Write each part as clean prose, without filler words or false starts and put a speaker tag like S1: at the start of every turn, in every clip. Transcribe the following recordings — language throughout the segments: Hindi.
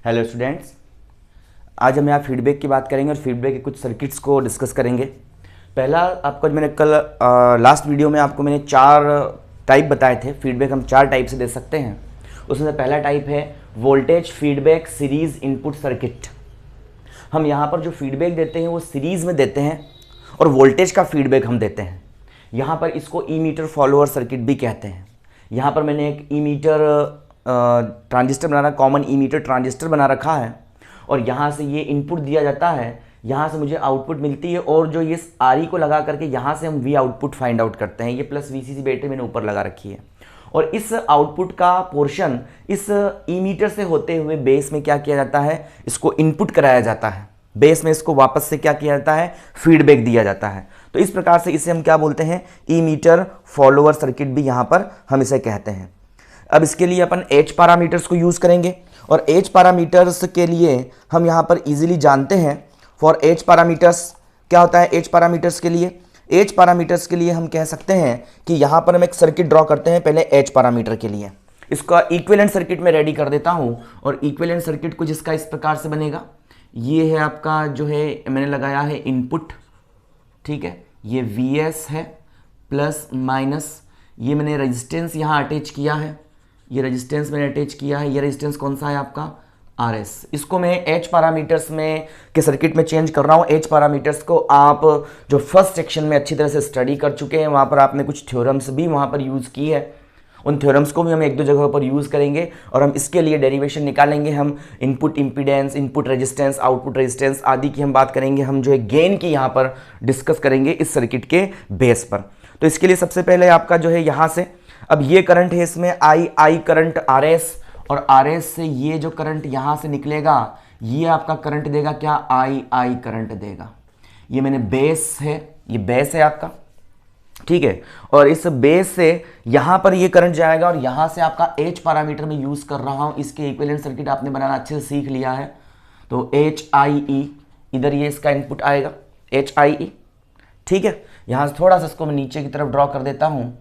S1: हेलो स्टूडेंट्स, आज हम यहाँ फीडबैक की बात करेंगे और फीडबैक के कुछ सर्किट्स को डिस्कस करेंगे। पहला आपको मैंने कल लास्ट वीडियो में आपको मैंने 4 टाइप बताए थे। फीडबैक हम 4 टाइप से दे सकते हैं। उसमें से पहला टाइप है voltage feedback series input circuit. हम यहाँ पर जो फीडबैक देते हैं वो सीरीज़ में देते हैं और वोल्टेज का फीडबैक हम देते हैं। यहाँ पर इसको ई मीटर फॉलोअर सर्किट भी कहते हैं। यहाँ पर मैंने एक ई मीटर ट्रांजिस्टर बनाना, कॉमन ई मीटर ट्रांजिस्टर बना रखा है और यहाँ से ये इनपुट दिया जाता है, यहाँ से मुझे आउटपुट मिलती है और जो ये आर ई को लगा करके यहाँ से हम वी आउटपुट फाइंड आउट करते हैं। ये प्लस वीसीसी बैटरी मैंने ऊपर लगा रखी है और इस आउटपुट का पोर्शन इस ई मीटर से होते हुए बेस में क्या किया जाता है, इसको इनपुट कराया जाता है। बेस में इसको वापस से क्या किया जाता है, फीडबैक दिया जाता है। तो इस प्रकार से इसे हम क्या बोलते हैं, ई मीटर फॉलोअर सर्किट भी यहाँ पर हम इसे कहते हैं। अब इसके लिए अपन एच पैरामीटर्स को यूज़ करेंगे और एच पैरामीटर्स के लिए हम यहाँ पर इजीली जानते हैं। फॉर एच पैरामीटर्स क्या होता है, एच पैरामीटर्स के लिए हम कह सकते हैं कि यहाँ पर हम एक सर्किट ड्रॉ करते हैं पहले एच पैरामीटर के लिए। इसका इक्विवेलेंट सर्किट में रेडी कर देता हूँ और इक्विवेलेंट सर्किट कुछ इसका इस प्रकार से बनेगा। ये है आपका जो है मैंने लगाया है इनपुट, ठीक है। ये Vs है प्लस माइनस, ये मैंने रेजिस्टेंस यहाँ अटैच किया है, ये रेजिस्टेंस मैंने अटैच किया है। ये रेजिस्टेंस कौन सा है आपका, Rs। इसको मैं एच पैरामीटर्स में के सर्किट में चेंज कर रहा हूँ। एच पैरामीटर्स को आप जो फर्स्ट सेक्शन में अच्छी तरह से स्टडी कर चुके हैं, वहाँ पर आपने कुछ थ्योरम्स भी वहाँ पर यूज़ की है। उन थ्योरम्स को भी हम 1-2 जगह पर यूज़ करेंगे और हम इसके लिए डेरिवेशन निकालेंगे। हम input impedance, input resistance, output resistance आदि की हम बात करेंगे। हम जो है गेन की यहाँ पर डिस्कस करेंगे इस सर्किट के बेस पर। तो इसके लिए सबसे पहले आपका जो है यहाँ से, अब ये करंट है, इसमें आई करंट Rs और Rs से ये जो करंट यहाँ से निकलेगा ये आपका करंट देगा क्या, आई करंट देगा। ये मैंने बेस है, ये बेस है आपका, ठीक है। और इस बेस से यहाँ पर ये करंट जाएगा और यहाँ से आपका एच पैरामीटर में यूज़ कर रहा हूँ। इसके इक्विवेलेंट सर्किट आपने बनाना अच्छे से सीख लिया है। तो एच आई ई, इधर ये इसका इनपुट आएगा एच आई ई, ठीक है। यहाँ से थोड़ा सा इसको मैं नीचे की तरफ ड्रॉ कर देता हूँ।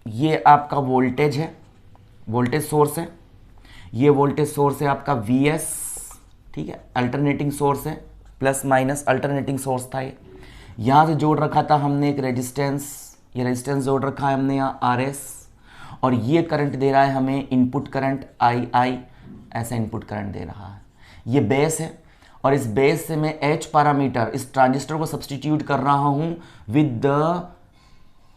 S1: ये आपका वोल्टेज है, वोल्टेज सोर्स है। ये वोल्टेज सोर्स है आपका Vs, ठीक है। अल्टरनेटिंग सोर्स है, प्लस माइनस अल्टरनेटिंग सोर्स था ये। यहाँ से जोड़ रखा था हमने एक रेजिस्टेंस, ये रेजिस्टेंस जोड़ रखा है हमने यहाँ Rs और ये करंट दे रहा है हमें इनपुट करंट आई, ऐसा इनपुट करंट दे रहा है। ये बेस है और इस बेस से मैं एच पैरामीटर, इस ट्रांजिस्टर को सब्सटीट्यूट कर रहा हूँ with the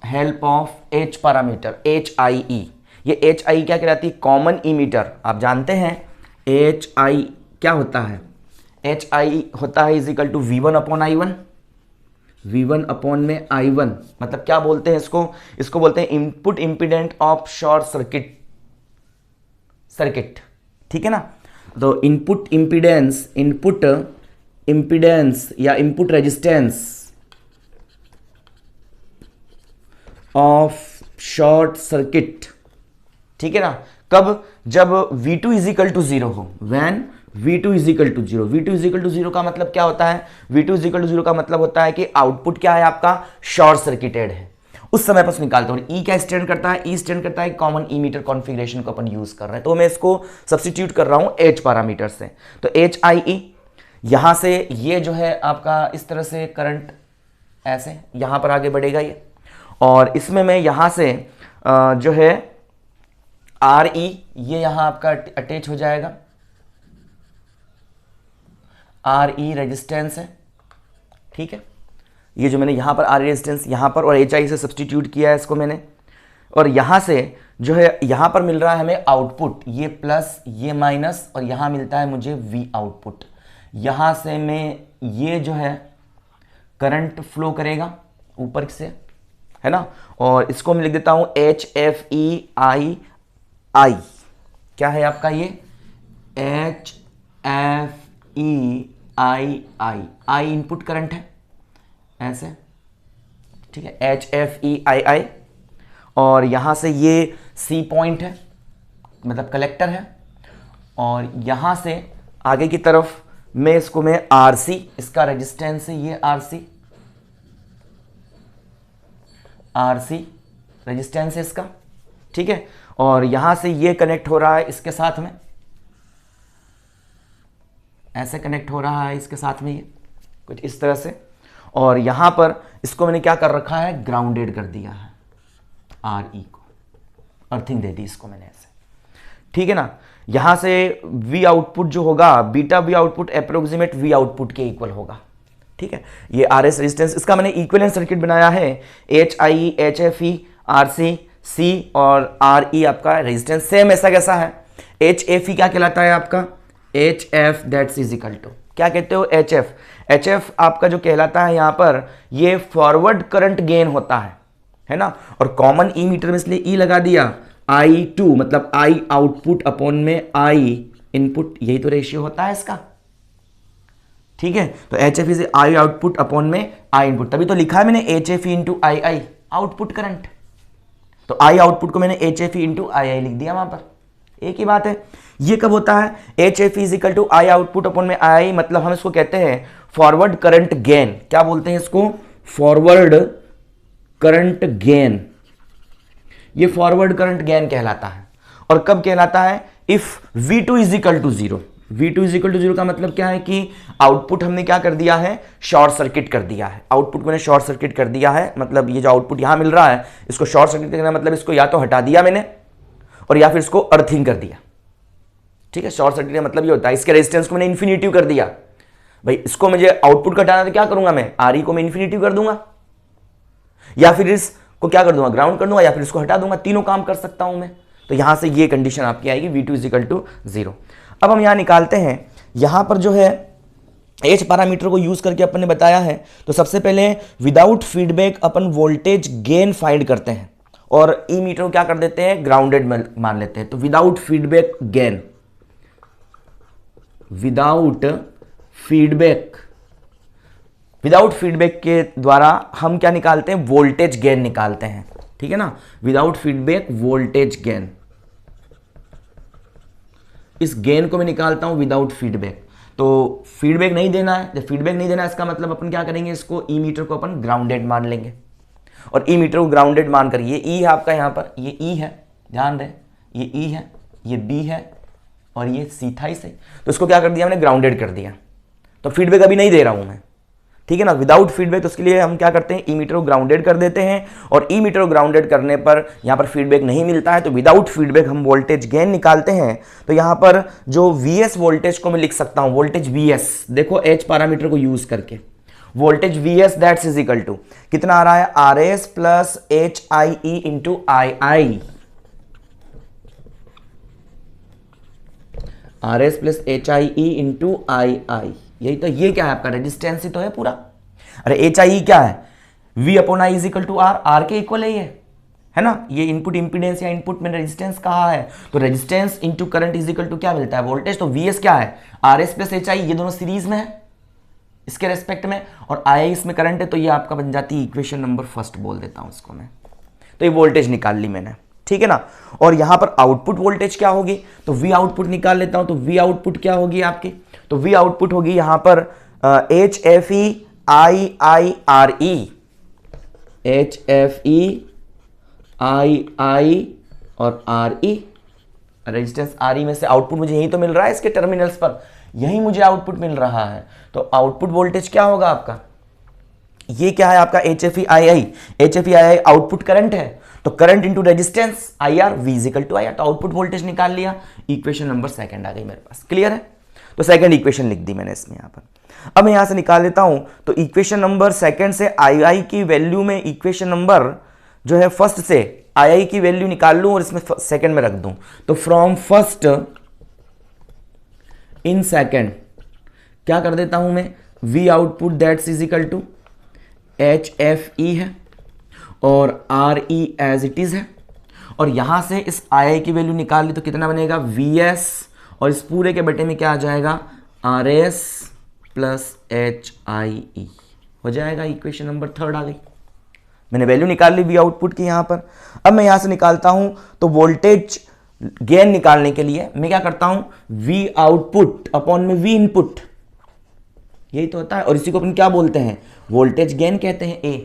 S1: help of H parameter H I E. ये एच आई क्या कहलाती है, कॉमन इमीटर। आप जानते हैं एच आई क्या होता है, एच आई होता है is equal to V1 upon I1, V1 upon में I1। मतलब क्या बोलते हैं इसको बोलते हैं input impedance of short circuit, ठीक है ना। तो इनपुट इम्पीडेंस या input resistance of short circuit, ठीक है ना। कब, जब V2 इज इक्वल टू 0 हो, when V2 is equal to 0। V2 is equal to 0 का मतलब क्या होता है, V2 इज इक्वल टू 0 का मतलब होता है कि आउटपुट क्या है आपका, शॉर्ट सर्किटेड है। उस समय पर निकालते हैं। E क्या स्टैंड करता है, E स्टैंड करता है कॉमन ई मीटर कॉन्फ़िगरेशन को अपन यूज कर रहे हैं। तो मैं इसको सब्स्टिट्यूट कर रहा हूं एच पैरामीटर से। तो एच आई ई, यहां से ये जो है आपका इस तरह से करंट ऐसे यहां पर आगे बढ़ेगा ये, और इसमें मैं यहाँ से जो है आर ई, ये यहाँ आपका अटैच हो जाएगा। आर ई रेजिस्टेंस है, ठीक है। ये जो मैंने यहाँ पर आर रेजिस्टेंस यहाँ पर और एच आई से सब्सटीट्यूट किया है इसको मैंने, और यहाँ से जो है यहाँ पर मिल रहा है हमें आउटपुट, ये प्लस ये माइनस, और यहाँ मिलता है मुझे वी आउटपुट। यहाँ से मैं ये जो है करंट फ्लो करेगा ऊपर से, है ना। और इसको मैं लिख देता हूं एच एफ ई आई आई। क्या है आपका ये, एच एफ ई आई आई इनपुट करंट है ऐसे, ठीक है, एच एफ ई आई। और यहां से ये सी पॉइंट है, मतलब कलेक्टर है, और यहां से आगे की तरफ मैं इसको मैं आर सी, इसका रेजिस्टेंस है ये आर सी रेजिस्टेंस है इसका, ठीक है, और यहां से ये कनेक्ट हो रहा है इसके साथ में, ऐसे कनेक्ट हो रहा है इसके साथ में, ये कुछ इस तरह से, और यहां पर इसको मैंने क्या कर रखा है, ग्राउंडेड कर दिया है, RE को अर्थिंग दे दी इसको मैंने ऐसे, ठीक है ना। यहां से V आउटपुट जो होगा, beta V output approximate V output के इक्वल होगा, ठीक है। ये RS रेजिस्टेंस, इसका मैंने इक्विवेलेंट सर्किट बनाया है, HIE, HFE, RC, C और RE आपका रेजिस्टेंस सेम ऐसा कैसा है। HFE क्या कहलाता है आपका, HF that's is equal to, क्या कहते हो, HF आपका जो कहलाता है यहाँ पर, ये फॉरवर्ड करंट गेन होता है ना। और कॉमन ई मीटर में इसलिए ई लगा दिया, I2 मतलब I आउटपुट अपॉन में I इनपुट, यही तो रेशियो होता है इसका, ठीक है। तो HF से I आउटपुट अपॉन में I इनपुट, तभी तो लिखा है मैंने HF into II output current, तो I आउटपुट को मैंने HF इंटू II लिख दिया वहां पर, एक ही बात है। ये कब होता है, HF is equal to I output upon में II, मतलब हम इसको कहते हैं फॉरवर्ड करंट गेन, क्या बोलते हैं इसको, फॉरवर्ड करंट गेन, ये फॉरवर्ड करंट गेन कहलाता है। और कब कहलाता है, if V2 is equal to 0, V2 is equal to 0 का मतलब क्या है कि आउटपुट हमने क्या कर दिया है, शॉर्ट सर्किट कर दिया है, आउटपुट को मैंने शॉर्ट सर्किट कर दिया है, मतलब ये जो आउटपुट यहां मिल रहा है इसको शॉर्ट सर्किट करना, मतलब इसको या तो हटा दिया मैंने और या फिर इसको अर्थिंग कर दिया, ठीक है। शॉर्ट सर्किट का मतलब ये होता है, इसके रेजिस्टेंस को मैंने इन्फिनिटिव कर दिया, भाई इसको मुझे आउटपुट कटाना तो क्या करूंगा मैं, RE को मैं इन्फिनिटिव कर दूंगा, या फिर इसको क्या कर दूंगा, ग्राउंड कर दूंगा, या फिर इसको हटा दूंगा, तीनों काम कर सकता हूं मैं। तो यहां से ये कंडीशन आपकी आएगी, V2 इज इक्वल टू 0। अब हम यहां निकालते हैं, यहां पर जो है H पैरामीटर को यूज करके अपन ने बताया है, तो सबसे पहले विदाउट फीडबैक अपन वोल्टेज गेन फाइंड करते हैं, और ई मीटर को क्या कर देते हैं, ग्राउंडेड मान लेते हैं। तो without feedback gain, without feedback के द्वारा हम क्या निकालते हैं, वोल्टेज गेन निकालते हैं, ठीक है ना। विदाउट फीडबैक वोल्टेज गेन, इस गेन को मैं निकालता हूं विदाउट फीडबैक। तो फीडबैक नहीं देना है, जब फीडबैक नहीं देना है इसका मतलब अपन क्या करेंगे, इसको ई मीटर को अपन ग्राउंडेड मान लेंगे, और ई मीटर को ग्राउंडेड मान कर, ये ई है आपका, यहां पर ये ई है, ध्यान रहे, ये ई है, ये बी है और ये सी था इसे, तो इसको क्या कर दिया मैंने, ग्राउंडेड कर दिया। तो फीडबैक अभी नहीं दे रहा हूं मैं, ठीक है ना, विदाउट फीडबैक। तो उसके लिए हम क्या करते हैं, ई मीटर को ग्राउंडेड कर देते हैं, और ई मीटर को ग्राउंडेड करने पर यहां पर फीडबैक नहीं मिलता है, तो विदाउट फीडबैक हम वोल्टेज गेन निकालते हैं। तो यहां पर जो VS वोल्टेज को मैं लिख सकता हूं, वोल्टेज VS, देखो H पैरामीटर को यूज करके, voltage VS that's is equal to कितना आ रहा है, RS plus HIE into II, RS plus HIE into II, यही तो, ये क्या है आपका रेजिस्टेंस ही तो है पूरा। अरे HIE क्या है, V upon I is equal to R के इक्वल है ना। ये इनपुट इंपीडेंस या इनपुट में रेजिस्टेंस कहा है, तो resistance into current is equal to क्या मिलता है, वोल्टेज। तो VS क्या है, RS प्लस HIE, ये दोनों सीरीज में है इसके रेस्पेक्ट में, और II इसमें करंट है, तो ये आपका बन जाती है इक्वेशन नंबर फर्स्ट, बोल देता हूं इसको मैं। तो ये वोल्टेज निकाल ली मैंने, ठीक है ना। और यहां पर आउटपुट वोल्टेज क्या होगी, तो V आउटपुट निकाल लेता हूं। तो V आउटपुट क्या होगी आपकी, तो V आउटपुट होगी यहां पर HFE IIRE, HFE II और RE, रेजिस्टेंस RE में से आउटपुट मुझे यही तो मिल रहा है, इसके टर्मिनल्स पर यही मुझे आउटपुट मिल रहा है। तो आउटपुट वोल्टेज क्या होगा आपका, ये क्या है आपका HFE II आउटपुट करंट है, तो current into resistance IR, V is equal to IR, तो आउटपुट वोल्टेज निकाल लिया। इक्वेशन नंबर सेकंड आ गई मेरे पास, क्लियर है। तो सेकंड इक्वेशन लिख दी मैंने इसमें यहां पर। अब मैं यहां से निकाल लेता हूं, तो इक्वेशन नंबर सेकंड से II की वैल्यू में इक्वेशन नंबर जो है फर्स्ट से II की वैल्यू निकाल लूं और इसमें सेकंड में रख दूं। तो फ्रॉम फर्स्ट इन सेकंड क्या कर देता हूं मैं, V output that's is equal to HFE है और RE एज इट इज है, और यहां से इस II की वैल्यू निकाल ली तो कितना बनेगा, VS, और इस पूरे के बटे में क्या आ जाएगा, RS प्लस HIE हो जाएगा। इक्वेशन नंबर थर्ड आ गई, मैंने वैल्यू निकाल ली V आउटपुट की यहां पर। अब मैं यहां से निकालता हूं, तो वोल्टेज गेन निकालने के लिए मैं क्या करता हूं, V आउटपुट अपॉन में V इनपुट, यही तो होता है, और इसी को अपन क्या बोलते हैं, वोल्टेज गेन कहते हैं, A,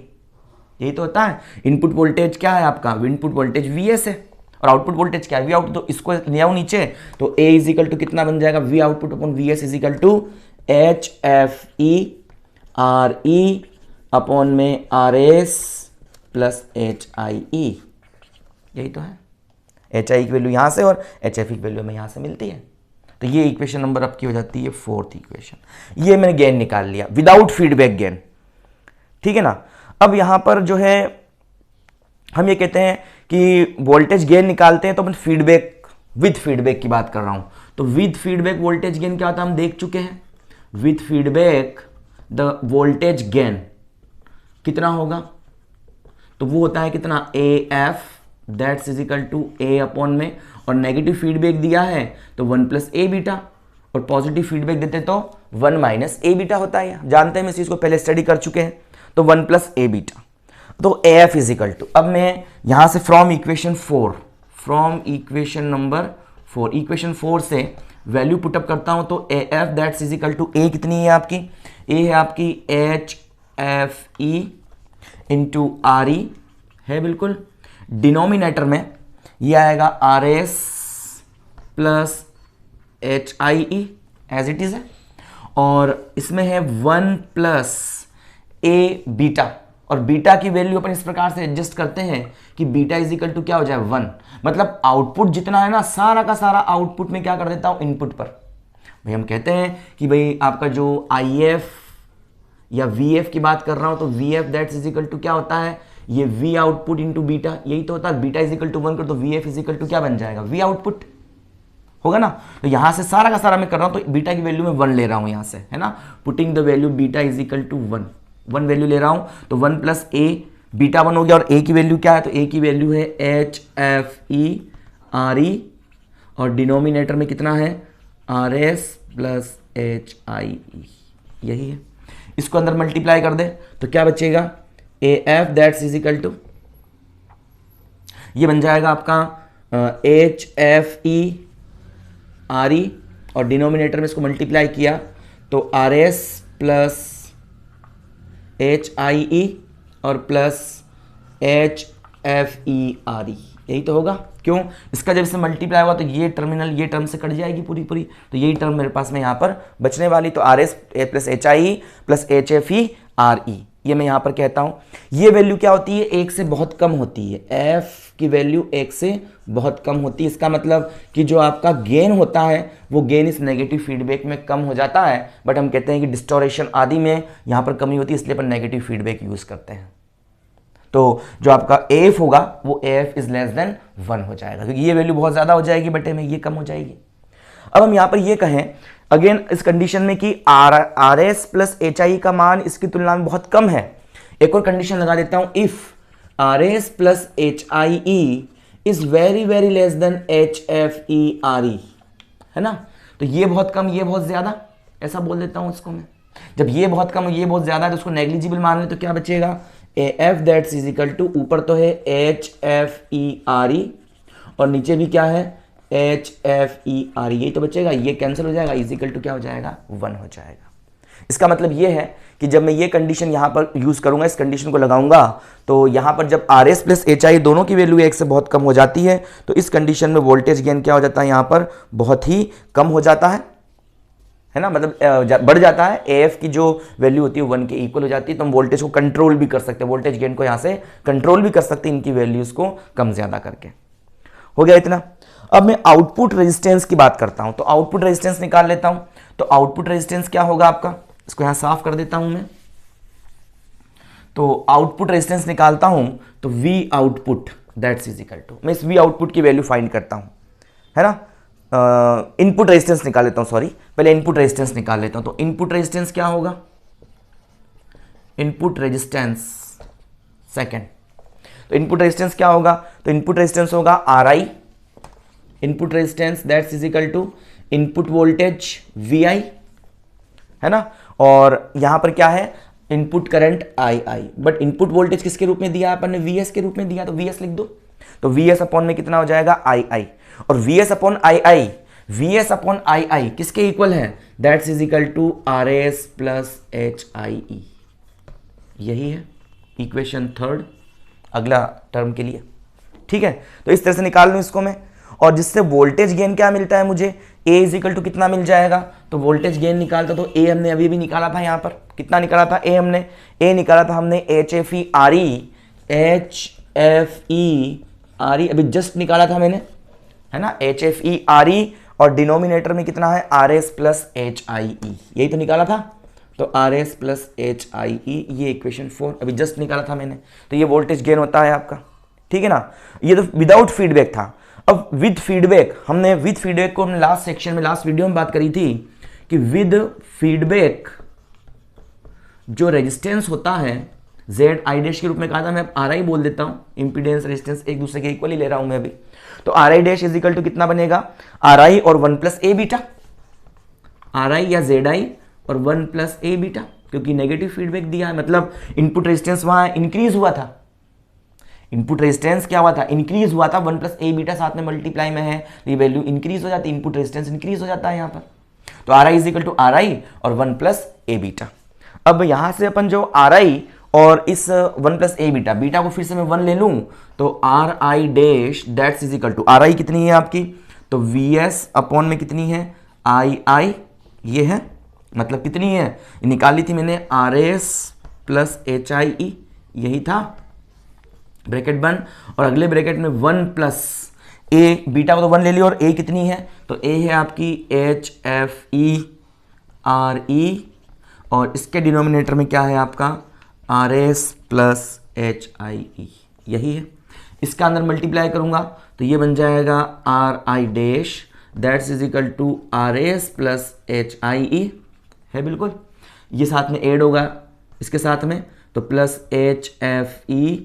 S1: यही तो होता है। इनपुट वोल्टेज क्या है आपका, इनपुट वोल्टेज VS है, और आउटपुट वोल्टेज क्या है, वी आउटपुट, तो इसको ले आओ नीचे, तो ए इज इक्वल टू कितना बन जाएगा, V output upon V S is equal to H F E R E upon में R S plus H I E, यही तो है। एच आई की वैल्यू यहां से और एच एफ की वैल्यू में यहां से मिलती है, तो ये इक्वेशन नंबर आपकी हो जाती है फोर्थ इक्वेशन। ये मैंने गेन निकाल लिया विदाउट फीडबैक गेन, ठीक है ना। अब यहां पर जो है हम ये कहते हैं कि वोल्टेज गेन निकालते हैं तो अपन फीडबैक विद फीडबैक की बात कर रहा हूं, तो विद फीडबैक वोल्टेज गेन क्या होता है हम देख चुके हैं। With feedback the voltage gain कितना होगा, तो वो होता है कितना, A F that's is equal to A upon में, और नेगेटिव फीडबैक दिया है तो 1 प्लस ए बीटा, और पॉजिटिव फीडबैक देते तो 1 माइनस ए बीटा होता है, जानते हैं हम इस चीज को पहले स्टडी कर चुके हैं, तो 1 प्लस ए बीटा, तो A F is equal to, अब मैं यहां से फ्रॉम इक्वेशन नंबर 4, इक्वेशन 4 से वैल्यू पुटअप करता हूं, तो A F that's is equal to, A कितनी है आपकी, ए है आपकी H F E into R E है बिल्कुल, डिनोमिनेटर में ये आएगा R S plus H I E as it is है, और इसमें है 1 प्लस ए बीटा, और बीटा की वैल्यू अपन इस प्रकार से एडजस्ट करते हैं कि बीटा इज इक्वल टू क्या हो जाए 1, मतलब आउटपुट जितना है ना सारा का सारा आउटपुट में क्या कर देता हूं इनपुट पर। भाई हम कहते हैं कि भाई आपका जो आई एफ या वी एफ की बात कर रहा हूं, तो V F that's is equal to क्या होता है, ये वी आउटपुट इंटू बीटा, यही तो होता है। बीटा इज इक्वल टू 1 कर तो V F is equal to क्या बन जाएगा, वी आउटपुट होगा ना। तो यहां से सारा का सारा मैं कर रहा हूं, तो बीटा की वैल्यू में 1 ले रहा हूं यहां से, है ना, putting the value beta is equal to 1 value ले रहा हूं, तो 1 प्लस ए बीटा 1 हो गया, और ए की वैल्यू क्या है, तो ए की वैल्यू है H F E R E, और डिनोमिनेटर में कितना है R S plus H I E, यही है। इसको अंदर मल्टीप्लाई कर दे तो क्या बचेगा, A F that's is equal to, ये बन जाएगा आपका H F E R E, और डिनोमिनेटर में इसको मल्टीप्लाई किया तो R S plus H I E और plus H F E R E, यही तो होगा। क्यों, इसका जब इससे मल्टीप्लाई हुआ तो ये टर्मिनल ये टर्म से कट जाएगी पूरी पूरी, तो यही टर्म मेरे पास में यहाँ पर बचने वाली, तो R S plus H I E plus H F E R ई, ये मैं यहाँ पर कहता हूँ। ये वैल्यू क्या होती है, 1 से बहुत कम होती है, एफ की वैल्यू 1 से बहुत कम होती है। इसका मतलब कि जो आपका गेन होता है वो गेन इस नेगेटिव फीडबैक में कम हो जाता है, बट हम कहते हैं कि डिस्टोरेशन आदि में यहाँ पर कमी होती है, इसलिए अपन नेगेटिव फीडबैक यूज करते हैं। तो जो आपका एफ होगा वो एफ इज लेस देन 1 हो जाएगा, क्योंकि ये वैल्यू बहुत ज्यादा हो जाएगी बटे में, ये कम हो जाएगी। अब हम यहाँ पर ये कहें अगेन इस कंडीशन में कि आर एस प्लस एच आई का मान इसकी तुलना में बहुत कम है, एक और कंडीशन लगा देता हूं, if are S plus H I E is very very less than H F E R E, है ना। तो ये बहुत कम ये बहुत ज्यादा, ऐसा बोल देता हूं इसको मैं। जब ये बहुत कम ये बहुत ज्यादा है तो उसको नेग्लिजिबल मान ले, तो क्या बचेगा, A F that's is equal to, ऊपर तो है H F E R E और नीचे भी क्या है एच एफ ई आर, यही तो बचेगा, ये कैंसिल हो जाएगा, इज इक्वल टू क्या हो जाएगा 1 हो जाएगा। इसका मतलब ये है कि जब मैं ये कंडीशन यहां पर यूज करूंगा, इस कंडीशन को लगाऊंगा, तो यहां पर जब आर एस प्लस एच आई दोनों की वैल्यू 1 से बहुत कम हो जाती है, तो इस कंडीशन में वोल्टेज गेन क्या हो जाता है, यहां पर बहुत ही कम हो जाता है ना, मतलब बढ़ जाता है। एफ की जो वैल्यू होती है 1 के इक्वल हो जाती है, तो हम वोल्टेज को कंट्रोल भी कर सकते हैं, वोल्टेज गेन को यहां से कंट्रोल भी कर सकते हैं इनकी वैल्यूज को कम ज्यादा करके। हो गया इतना। अब मैं आउटपुट रेजिस्टेंस की बात करता हूं, तो आउटपुट रेजिस्टेंस निकाल लेता हूं। तो आउटपुट रेजिस्टेंस क्या होगा आपका, इसको यहां साफ कर देता हूं मैं। तो आउटपुट रेजिस्टेंस निकालता हूं तो V output that's is equal to, मैं इस V आउटपुट की वैल्यू फाइंड करता हूं, है ना। इनपुट रेजिस्टेंस निकाल लेता हूं, सॉरी पहले इनपुट रेजिस्टेंस निकाल लेता हूं। तो इनपुट रेजिस्टेंस क्या होगा, इनपुट रेजिस्टेंस सेकेंड, तो इनपुट रेजिस्टेंस क्या होगा, तो इनपुट रेजिस्टेंस होगा R I, input resistance that's is equal to input voltage V I, है ना। और यहां पर क्या है input current I I, but input voltage किसके रूप में दिया अपन ने, वी एस के रूप में दिया, तो वी एस लिख दो। तो वी एस अपॉन में कितना हो जाएगा आई आई, और V S upon I I, V S upon I I किसके इक्वल है, that's is equal to R S plus H I E, यही है इक्वेशन 3 अगला टर्म के लिए, ठीक है, तो इस तरह से निकाल लूँ इसको मैं, और जिससे वोल्टेज गेन क्या मिलता है मुझे, A इज इक्वल टू कितना मिल जाएगा, तो वोल्टेज गेन निकालता तो A हमने अभी भी निकाला था, यहाँ पर कितना निकाला था A निकाला था हमने HFE अभी जस्ट निकाला था मैंने, है ना, HFE और डिनोमिनेटर में कितना है RS प्लस HIE, यही तो निकाला था, तो RS प्लस HIE, ये इक्वेशन 4 अभी जस्ट निकाला था मैंने, तो ये वोल्टेज गेन होता है आपका, ठीक है ना। ये तो विदाउट फीडबैक था। अब विद फीडबैक, हमने विद फीडबैक को हमने लास्ट सेक्शन में, लास्ट वीडियो में बात करी थी कि विद फीडबैक जो रेजिस्टेंस होता है ZI' के रूप में कहा था, मैं अब RI बोल देता हूं, इंपीडेंस रेजिस्टेंस एक दूसरे के इक्वल ही ले रहा हूं मैं अभी, तो RI' इज इक्वल टू कितना बनेगा, RI और 1 प्लस ए बीटा, RI या ZI और 1 प्लस ए बीटा, क्योंकि नेगेटिव फीडबैक दिया है, मतलब इनपुट रेजिस्टेंस वहां इंक्रीज हुआ था, इनपुट रेजिस्टेंस क्या हुआ था, इंक्रीज हुआ था, 1 प्लस ए बीटा साथ में मल्टीप्लाई में है, तो ये वैल्यू इंक्रीज हो जाती है, इनपुट रेजिस्टेंस इंक्रीज हो जाता है यहाँ पर, तो RI is equal to RI और 1 प्लस ए बीटा। अब यहां से अपन जो RI और इस 1 प्लस ए बीटा, बीटा को फिर से मैं 1 ले लूं, तो RI dash that's is equal to, RI कितनी है आपकी, तो VS अपॉन में कितनी है II, ये है, मतलब कितनी है, निकाली थी मैंने RS प्लस HIE, यही था, ब्रैकेट बंद, और अगले ब्रैकेट में 1 प्लस ए, बीटा को तो 1 ले लिया, और ए कितनी है, तो ए है आपकी HFERE, और इसके डिनोमिनेटर में क्या है आपका RS प्लस HIE, यही है, इसका अंदर मल्टीप्लाई करूंगा तो ये बन जाएगा RI dash that's is equal to RS plus HIE, है बिल्कुल, ये साथ में ऐड होगा इसके साथ में, तो प्लस HFERE,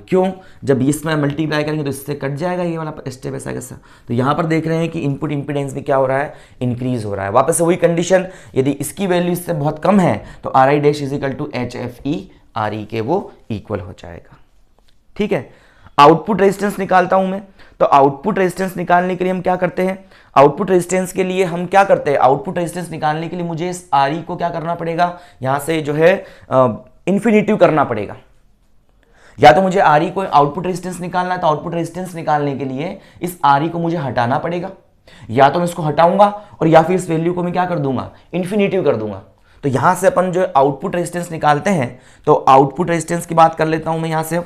S1: क्यों, जब इसमें मल्टीप्लाई करेंगे तो इससे कट जाएगा ये वाला स्टेप ऐसा कैसा, तो यहाँ पर देख रहे हैं कि इनपुट इंपीडेंस भी क्या हो रहा है, इंक्रीज हो रहा है, वापस से वही कंडीशन, यदि इसकी वैल्यू इससे बहुत कम है तो RI dash is equal to HFERE के वो इक्वल हो जाएगा, ठीक है। आउटपुट रेजिस्टेंस निकालता हूं मैं, तो आउटपुट रेजिस्टेंस निकालने के लिए हम क्या करते हैं, आउटपुट रेजिस्टेंस के लिए हम क्या करते हैं, आउटपुट रेजिस्टेंस निकालने के लिए मुझे इस RE को क्या करना पड़ेगा, यहां से जो है इन्फिनिटिव करना पड़ेगा, या तो मुझे RE को आउटपुट रेजिस्टेंस निकालना है, तो आउटपुट रेजिस्टेंस निकालने के लिए इस RE को मुझे हटाना पड़ेगा, या तो मैं इसको हटाऊंगा और या फिर इस वैल्यू को मैं क्या कर दूंगा, इन्फिनिटिव कर दूंगा। तो यहां से अपन जो आउटपुट रेजिस्टेंस निकालते हैं, तो आउटपुट रेजिस्टेंस की बात कर लेता हूं मैं यहां से,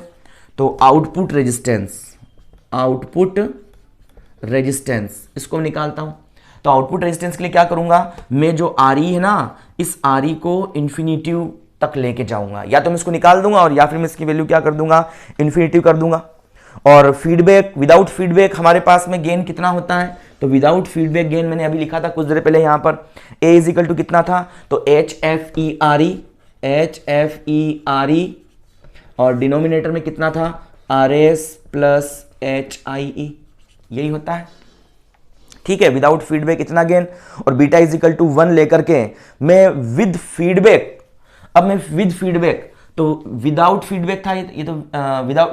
S1: तो आउटपुट रेजिस्टेंस इसको निकालता हूं, तो आउटपुट रेजिस्टेंस के लिए क्या करूंगा, मैं जो RE है ना, इस RE को इन्फिनिटिव तक लेके जाऊंगा, या तो मैं इसको निकाल दूंगा और या फिर मैं इसकी वैल्यू क्या कर दूंगा, इन्फिनिटिव कर दूंगा। और फीडबैक, विदाउट फीडबैक हमारे पास में गेन कितना होता है, तो विदाउट फीडबैक गेन मैंने अभी लिखा था कुछ देर पहले यहाँ पर, A इज इक्वल टू कितना था, तो HFERE और डिनोमिनेटर में कितना था RS प्लस HIE, यही होता है, ठीक है, विदाउट फीडबैक इतना गेन, और बीटा इज इक्वल टू 1 लेकर के मैं विद फीडबैक, अब मैं विद फीडबैक, तो विदाउट फीडबैक था ये तो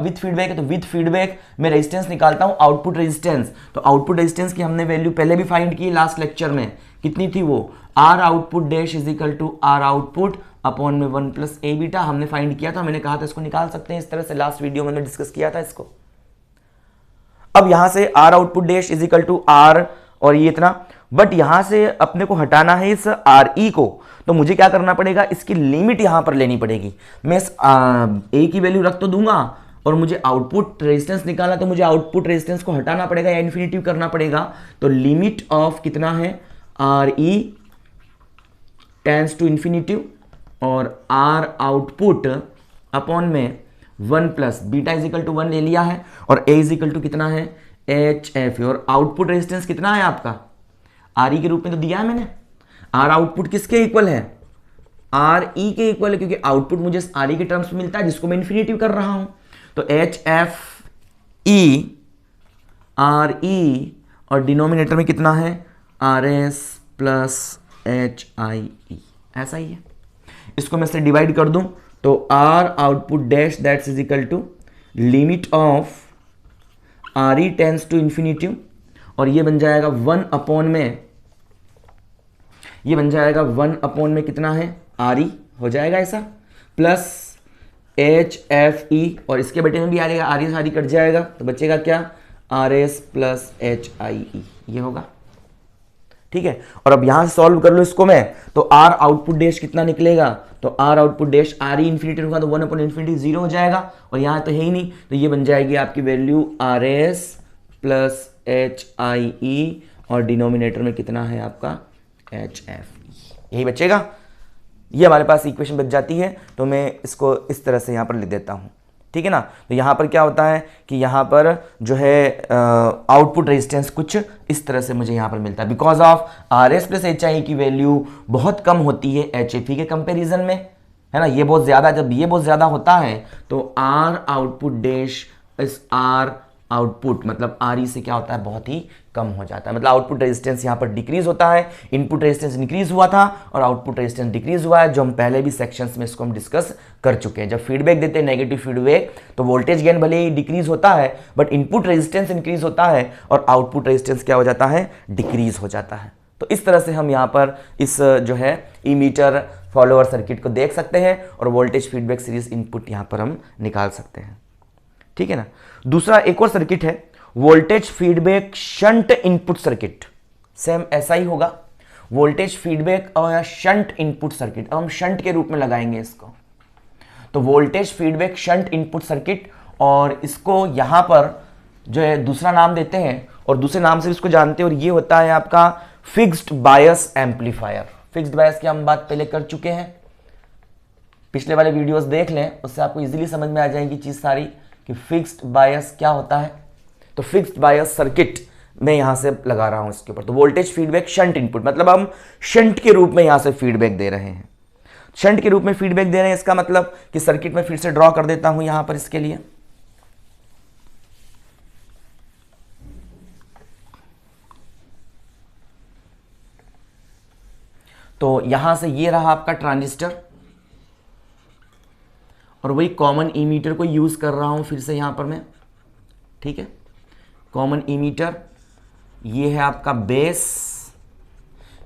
S1: विद फीडबैक है, तो विद फीडबैक मैं रेजिस्टेंस निकालता हूं, आउटपुट रेजिस्टेंस, तो आउटपुट रेजिस्टेंस की हमने वैल्यू पहले भी फाइंड की लास्ट लेक्चर में, कितनी थी वो, R output dash is equal to R output upon में 1 प्लस ए बीटा, हमने फाइंड किया था, मैंने कहा था इसको निकाल सकते हैं इस तरह से, लास्ट वीडियो में मैंने डिस्कस किया था इसको। अब यहां से R output dash is equal to R और ये इतना, बट यहां से अपने को हटाना है इस RE को, तो मुझे क्या करना पड़ेगा, इसकी लिमिट यहां पर लेनी पड़ेगी, मैं इस A की वैल्यू रख तो दूंगा, और मुझे आउटपुट रेजिस्टेंस निकालना, तो मुझे आउटपुट रेजिस्टेंस को हटाना पड़ेगा या इन्फिनिटिव करना पड़ेगा, तो लिमिट ऑफ कितना है RE टेंड्स टू इन्फिनिटिव और R आउटपुट अपॉन में 1 plus beta is equal to 1 ले लिया है, और A इज इक्वल टू कितना है HF, और आउटपुट रेजिस्टेंस कितना है आपका, RE के रूप में तो दिया है मैंने, R आउटपुट किसके इक्वल है, RE के इक्वल है, क्योंकि आउटपुट मुझे RE के टर्म्स में मिलता है जिसको मैं इन्फिनिटिव कर रहा हूं, तो HFERE और डिनोमिनेटर में कितना है RS प्लस HIE, ऐसा ही है, इसको मैं से डिवाइड कर दूं तो R output dash that's is equal to limit of RE tends to infinitive, और ये बन जाएगा 1 अपॉन में, ये बन जाएगा 1 अपॉन में कितना है RE हो जाएगा ऐसा, प्लस एच एफ ई, और इसके बेटे में भी आ जाएगा, आर एस आर कट जाएगा तो बचेगा क्या, R S plus H I E, ये होगा। ठीक है, और अब यहां से सॉल्व कर लो इसको मैं, तो आर आउटपुट डैश कितना निकलेगा, तो R output dash R E infinity होगा तो 1/∞ 0 हो जाएगा, और यहां तो है ही नहीं, तो ये बन जाएगी आपकी value R S plus H I E, और डिनोमिनेटर में कितना है आपका एच एफ ई, यही बचेगा। ये हमारे पास इक्वेशन बच जाती है, तो मैं इसको इस तरह से यहाँ पर लिख देता हूँ। ठीक है ना, तो यहाँ पर क्या होता है कि यहाँ पर जो है आउटपुट रेजिस्टेंस कुछ इस तरह से मुझे यहाँ पर मिलता है, because of are S plus H आई की वैल्यू बहुत कम होती है एच एफ ई के कंपेरिजन में, है ना, ये बहुत ज़्यादा, जब ये बहुत ज़्यादा होता है तो आर आउटपुट डैश इस आर आउटपुट मतलब आर ई से क्या होता है, बहुत ही कम हो जाता है, मतलब आउटपुट रेजिस्टेंस यहाँ पर डिक्रीज होता है, इनपुट रेजिस्टेंस इंक्रीज हुआ था और आउटपुट रेजिस्टेंस डिक्रीज हुआ है, जो हम पहले भी सेक्शंस में इसको हम डिस्कस कर चुके हैं। जब फीडबैक देते हैं नेगेटिव फीडबैक तो वोल्टेज गेन भले ही डिक्रीज होता है बट इनपुट रेजिस्टेंस इंक्रीज होता है और आउटपुट रेजिस्टेंस क्या हो जाता है, डिक्रीज हो जाता है। तो इस तरह से हम यहाँ पर इस जो है इमीटर फॉलोअर सर्किट को देख सकते हैं और वोल्टेज फीडबैक सीरीज इनपुट यहाँ पर हम निकाल सकते हैं। ठीक है ना, दूसरा एक और सर्किट है voltage feedback shunt input circuit, same ऐसा ही होगा, वोल्टेज फीडबैक और शंट इनपुट सर्किट, अब हम शंट के रूप में लगाएंगे इसको, तो voltage feedback shunt input circuit, और इसको यहां पर जो है दूसरा नाम देते हैं और दूसरे नाम से इसको जानते हैं, और ये होता है आपका फिक्स्ड बायस एम्पलीफायर। फिक्स्ड बायस की हम बात पहले कर चुके हैं, पिछले वाले वीडियोस देख लें, उससे आपको इजीली समझ में आ जाएगी चीज सारी कि फिक्स्ड बायस क्या होता है। तो फिक्स्ड बायस सर्किट मैं यहां से लगा रहा हूं इसके ऊपर, तो वोल्टेज फीडबैक शंट इनपुट मतलब हम शंट के रूप में यहां से फीडबैक दे रहे हैं, शंट के रूप में फीडबैक दे रहे हैं, इसका मतलब कि सर्किट में फिर से ड्रॉ कर देता हूं यहां पर इसके लिए। तो यहां से ये रहा आपका ट्रांजिस्टर और वही कॉमन इमीटर को यूज कर रहा हूं फिर से यहां पर मैं। ठीक है, कॉमन इमीटर, ये है आपका बेस,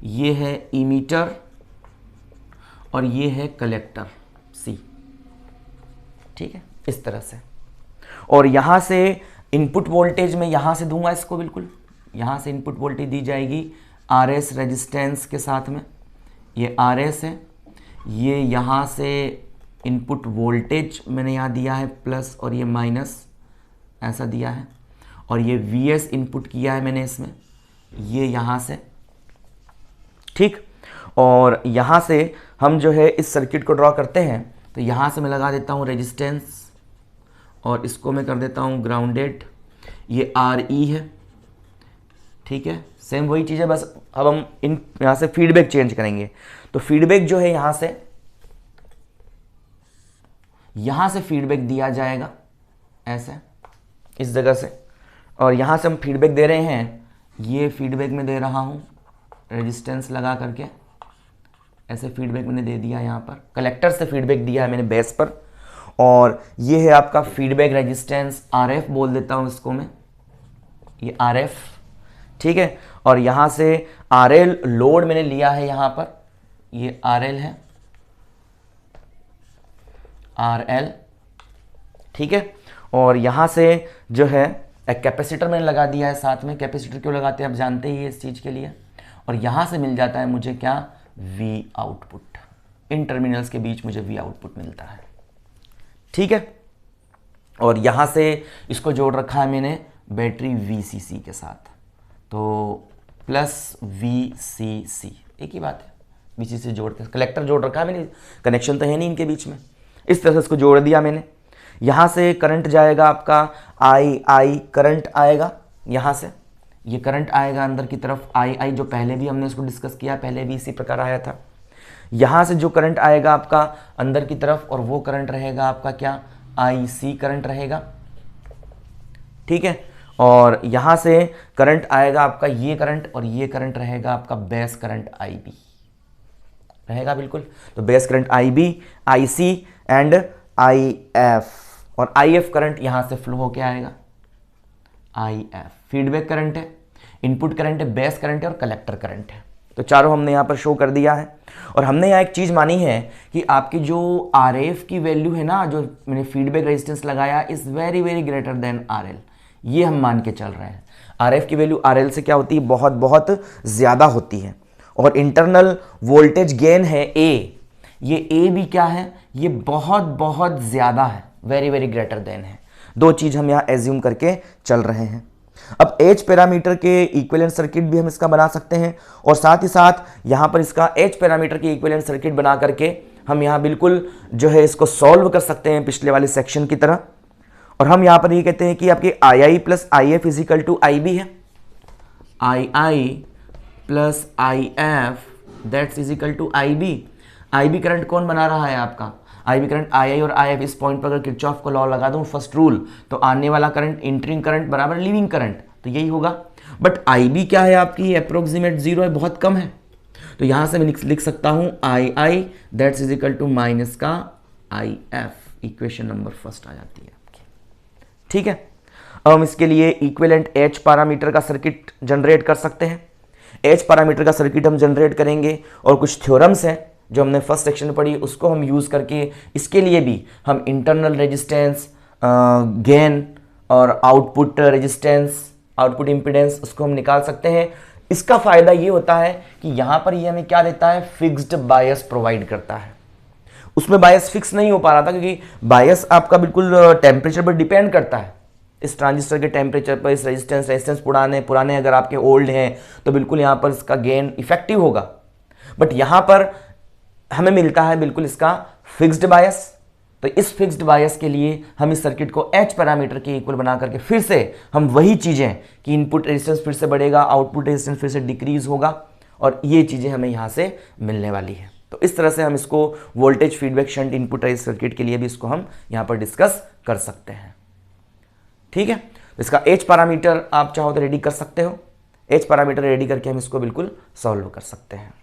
S1: ये है इमीटर और ये है कलेक्टर सी। ठीक है, इस तरह से, और यहां से इनपुट वोल्टेज मैं यहां से दूंगा इसको, बिल्कुल यहां से इनपुट वोल्टेज दी जाएगी आर एस रेजिस्टेंस के साथ में, ये आर एस है, ये यहां से इनपुट वोल्टेज मैंने यहाँ दिया है प्लस और ये माइनस ऐसा दिया है, और ये वी एस इनपुट किया है मैंने इसमें, ये यहाँ से। ठीक, और यहाँ से हम जो है इस सर्किट को ड्रॉ करते हैं, तो यहाँ से मैं लगा देता हूँ रेजिस्टेंस और इसको मैं कर देता हूँ ग्राउंडेड, ये आर ई है। ठीक है, सेम वही चीज़ है, बस अब हम इन यहाँ से फीडबैक चेंज करेंगे, तो फीडबैक जो है यहाँ से फीडबैक दिया जाएगा ऐसे इस जगह से, और यहाँ से हम फीडबैक दे रहे हैं, ये फीडबैक में दे रहा हूँ रेजिस्टेंस लगा करके, ऐसे फीडबैक मैंने दे दिया यहाँ पर, कलेक्टर से फीडबैक दिया है मैंने बेस पर, और ये है आपका फीडबैक रेजिस्टेंस आर एफ बोल देता हूँ इसको मैं, ये आर एफ। ठीक है, और यहाँ से आर एल लोड मैंने लिया है यहाँ पर, ये आर एल है, आर एल। ठीक है, और यहाँ से जो है एक कैपेसिटर मैंने लगा दिया है साथ में, कैपेसिटर क्यों लगाते हैं आप जानते ही इस चीज़ के लिए, और यहाँ से मिल जाता है मुझे क्या, वी आउटपुट, इन टर्मिनल्स के बीच मुझे वी आउटपुट मिलता है। ठीक है, और यहाँ से इसको जोड़ रखा है मैंने बैटरी वीसीसी के साथ, तो प्लस वीसीसी एक ही बात है, वीसीसी जोड़ के कलेक्टर जोड़ रखा है मैंने, कनेक्शन तो है नहीं इनके बीच में, इस तरह से इसको जोड़ दिया मैंने। यहाँ से करंट जाएगा आपका आई करंट आएगा, यहाँ से ये करंट आएगा अंदर की तरफ आई, जो पहले भी हमने इसको डिस्कस किया, पहले भी इसी प्रकार आया था। यहाँ से जो करंट आएगा आपका अंदर की तरफ, और वो करंट रहेगा आपका क्या, IC करंट रहेगा। ठीक है, और यहाँ से करंट आएगा आपका ये करंट, और ये करंट रहेगा आपका बेस करंट IB रहेगा बिल्कुल, तो base current IB, IC and IF, और IF करंट यहाँ से फ्लो होके आएगा, IF फीडबैक करंट है, इनपुट करंट है, बेस करंट है और कलेक्टर करंट है। तो चारों हमने यहाँ पर शो कर दिया है। और हमने यहाँ एक चीज़ मानी है कि आपकी जो RF की वैल्यू है ना, जो मैंने फीडबैक रेजिस्टेंस लगाया, is very very greater than RL। ये हम मान के चल रहे हैं। RF की वैल्यू RL से क्या होती है, बहुत बहुत ज़्यादा होती है। और इंटरनल वोल्टेज गेन है A, ये A भी क्या है, ये बहुत बहुत ज़्यादा है, वेरी वेरी ग्रेटर देन है। दो चीज़ हम यहाँ एज्यूम करके चल रहे हैं। अब H पैरामीटर के इक्विवेलेंट सर्किट भी हम इसका बना सकते हैं, और साथ ही साथ यहाँ पर इसका H पैरामीटर के इक्विवेलेंट सर्किट बना करके हम यहाँ बिल्कुल जो है इसको सॉल्व कर सकते हैं पिछले वाले सेक्शन की तरह। और हम यहाँ पर ये कहते हैं कि आपकी II plus IF is equal to IB है, II plus IF that's is equal to IB। IB current कौन बना रहा है आपका, IB करंट II और IF। इस पॉइंट पर अगर किरचॉफ का लॉ लगा दूं फर्स्ट रूल, तो आने वाला करंट इंटरिंग करंट बराबर लीविंग करंट, तो यही होगा। बट IB क्या है आपकी, अप्रोक्सीमेट 0 है, बहुत कम है। तो यहां से मैं लिख सकता हूं II that's is equal to minus का IF। इक्वेशन नंबर फर्स्ट आ जाती है आपकी, ठीक है। अब हम इसके लिए इक्विवेलेंट H पैरामीटर का सर्किट जनरेट कर सकते हैं। H पैरामीटर का सर्किट हम जनरेट करेंगे, और कुछ थ्योरम्स हैं जो हमने फर्स्ट सेक्शन में पढ़ी, उसको हम यूज़ करके इसके लिए भी हम इंटरनल रेजिस्टेंस, गेन और आउटपुट रेजिस्टेंस, आउटपुट इम्पीडेंस, उसको हम निकाल सकते हैं। इसका फ़ायदा ये होता है कि यहाँ पर ये हमें क्या देता है, फिक्स्ड बायस प्रोवाइड करता है। उसमें बायस फिक्स नहीं हो पा रहा था, क्योंकि बायस आपका बिल्कुल टेम्परेचर पर डिपेंड करता है। इस ट्रांजिस्टर के टेम्परेचर पर इस रेजिस्टेंस पुराने अगर आपके ओल्ड हैं तो बिल्कुल यहाँ पर इसका गेन इफेक्टिव होगा। बट यहाँ पर हमें मिलता है बिल्कुल इसका फिक्स्ड बायस। तो इस फिक्स्ड बायस के लिए हम इस सर्किट को H पैरामीटर के इक्वल बना करके फिर से हम वही चीज़ें कि इनपुट रेजिस्टेंस फिर से बढ़ेगा, आउटपुट रेजिस्टेंस फिर से डिक्रीज होगा, और ये चीज़ें हमें यहाँ से मिलने वाली है। तो इस तरह से हम इसको voltage feedback shunt input resistance circuit के लिए भी इसको हम यहाँ पर डिस्कस कर सकते हैं, ठीक है। इसका H पैरामीटर आप चाहो तो रेडी कर सकते हो। H पैरामीटर रेडी करके हम इसको बिल्कुल सॉल्व कर सकते हैं।